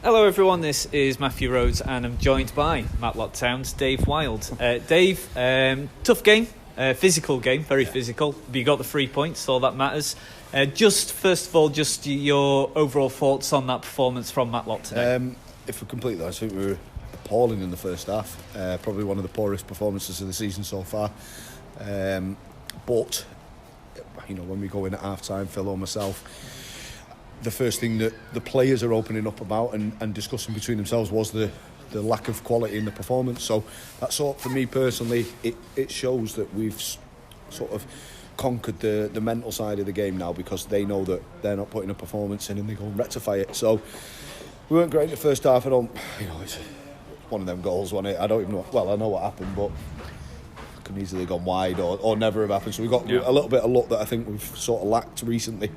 Hello everyone, this is Matthew Rhodes and I'm joined by Matlock Town's Dave Wild. Dave, tough game, physical game, very physical, but you got the 3 points, all that matters. Just first of all, just your overall thoughts on that performance from Matlock today. If we're completely honest, I think we were appalling in the first half. Probably one of the poorest performances of the season so far. But, you know, when we go in at half-time, Phil or myself, the first thing that the players are opening up about and discussing between themselves was the lack of quality in the performance. So that for me personally, it shows that we've sort of conquered the mental side of the game now, because they know that they're not putting a performance in and they go and rectify it. So we weren't great in the first half. It's one of them goals, wasn't it? I don't even know. Well, I know what happened, but it could easily have gone wide or never have happened. So we got a little bit of luck that I think we've sort of lacked recently.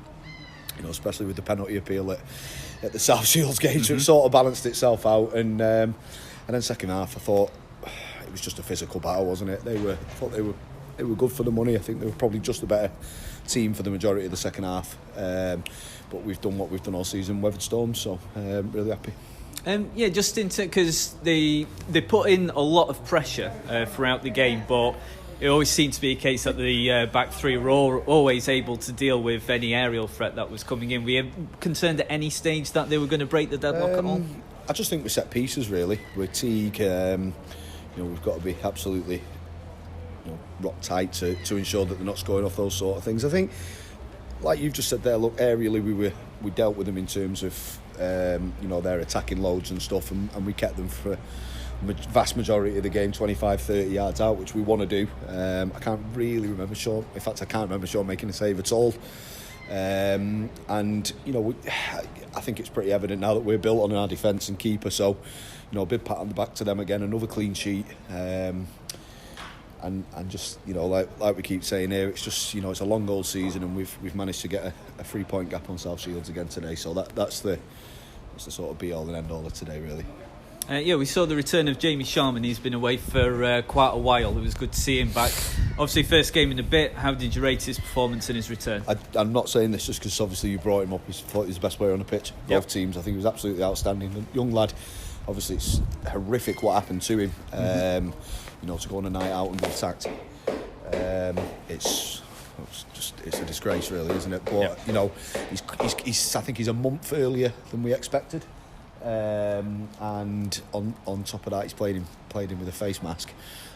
You know, especially with the penalty appeal at the South Shields game, so it sort of balanced itself out. And then second half, I thought it was just a physical battle, wasn't it? They were good for the money. I think they were probably just the better team for the majority of the second half. But we've done what we've done all season, weathered storms. So really happy. Just because they put in a lot of pressure throughout the game, but it always seemed to be a case that the back three were always able to deal with any aerial threat that was coming in. Were you concerned at any stage that they were going to break the deadlock at all? I just think we're set pieces, really. We're Teague. We've got to be absolutely rock tight to ensure that they're not scoring off those sort of things. I think, like you've just said there, look, aerially we dealt with them in terms of their attacking loads and stuff, and we kept them for vast majority of the game 25-30 yards out, which we want to do. I can't really remember Sean. In fact, I can't remember Sean making a save at all. I think it's pretty evident now that we're built on our defence and keeper. So, a big pat on the back to them again, another clean sheet. And just like we keep saying here, it's just it's a long old season, and we've managed to get a 3 point gap on South Shields again today. So that's the sort of be all and end all of today, really. We saw the return of Jamie Charnock. He's been away for quite a while. It was good to see him back. Obviously, first game in a bit. How did you rate his performance and his return? I'm not saying this just because obviously you brought him up. I thought he was the best player on the pitch. Both teams. I think he was absolutely outstanding. The young lad, obviously it's horrific what happened to him. To go on a night out and be attacked. It's a disgrace, really, isn't it? But he's I think he's a month earlier than we expected. And on top of that, he's played him with a face mask,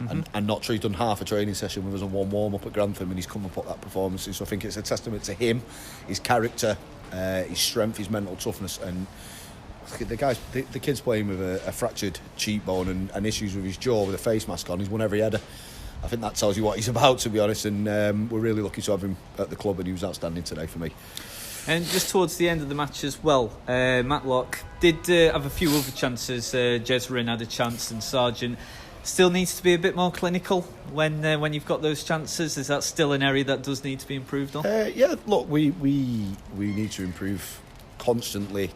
and not sure he's done half a training session with us on one warm up at Grantham, and he's come and put that performance in. So I think it's a testament to him, his character, his strength, his mental toughness, and the kid's playing with a fractured cheekbone and issues with his jaw with a face mask on. He's won every header. I think that tells you what he's about, to be honest, and we're really lucky to have him at the club, and he was outstanding today for me. And just towards the end of the match as well, Matlock did have a few other chances. Jezrin had a chance, and Sargent still needs to be a bit more clinical when you've got those chances. Is that still an area that does need to be improved on? Look, we need to improve constantly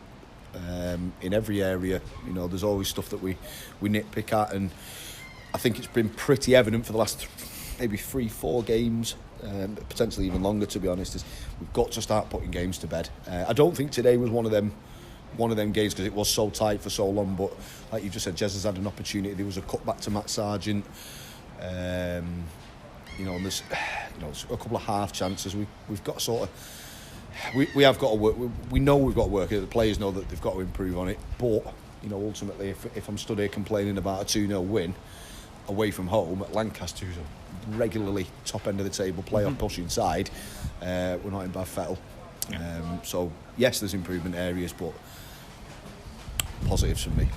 in every area. There's always stuff that we nitpick at, and I think it's been pretty evident for the last maybe 3-4 games. Potentially even longer, to be honest, is we've got to start putting games to bed. I don't think today was one of them games because it was so tight for so long, but like you just said, Jez has had an opportunity. There was a cut back to Matt Sargent, and there's a couple of half chances. We've got sort of we have got to work. We know we've got to work. The players know that they've got to improve on it, but ultimately if I'm stood here complaining about a 2-0 win away from home at Lancaster, who's a regularly top end of the table playoff pushing side, we're not in bad fettle. So yes, there's improvement areas, but positives from me.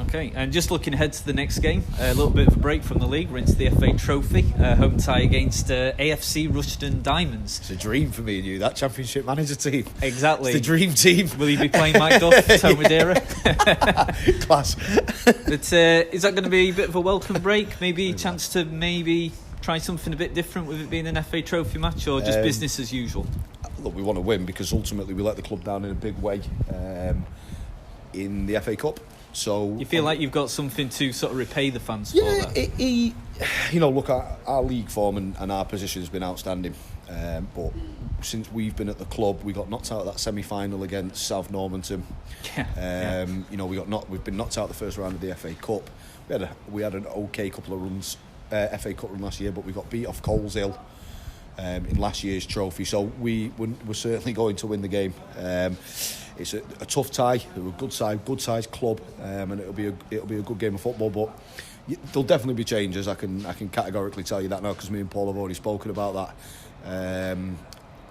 Okay, and just looking ahead to the next game, a little bit of a break from the league. We're into the FA Trophy, home tie against AFC Rushden Diamonds. It's a dream for me and you, that Championship manager team. Exactly. It's the dream team. Will you be playing Mike Duff, Tom Madeira? Class. But is that going to be a bit of a welcome break? Maybe a chance to try something a bit different with it being an FA Trophy match, or just business as usual? Look, we want to win because ultimately we let the club down in a big way in the FA Cup. So you feel like you've got something to sort of repay the fans for that? Look, our league form and our position has been outstanding. But since we've been at the club, we got knocked out of that semi-final against South Normanton. You know, we've been knocked out the first round of the FA Cup. We had an okay couple of runs, FA Cup run last year, but we got beat off Coleshill in last year's trophy. So we're certainly going to win the game. It's a tough tie. They're a good sized club, and it'll be a good game of football. But there'll definitely be changes. I can categorically tell you that now, because me and Paul have already spoken about that.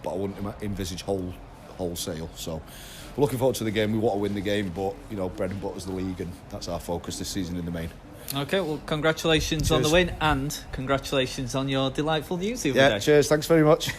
But I wouldn't envisage wholesale. So we're looking forward to the game. We want to win the game, but you know, bread and butter's the league, and that's our focus this season in the main. Okay, well, congratulations on the win, and congratulations on your delightful news the other day. Cheers, thanks very much.